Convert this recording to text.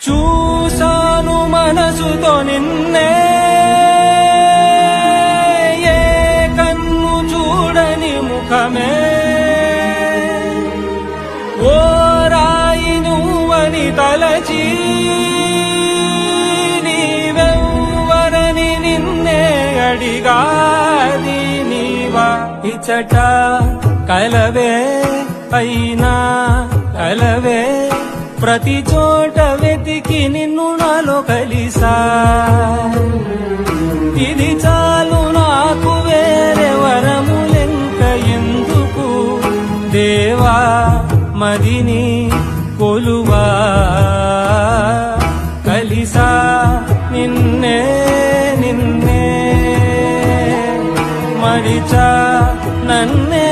చూసాను మనసుతో నిన్నే, ఏ కన్ను చూడని ముఖమే, ఓ రాయి నువ్వని తలచి నీవెవ్వరని నిన్నే అడిగాది నీవా. ఇచట కలవే అయినా కలవే, ప్రతి చోట వెతికి నిన్ను నాలో కలిసా. ఇది చాలు నాకు, వేరే వరములెంక ఎందుకు దేవా, మదిని కొలువా. కలిసా నిన్నే నిన్నే, మరిచా నన్నే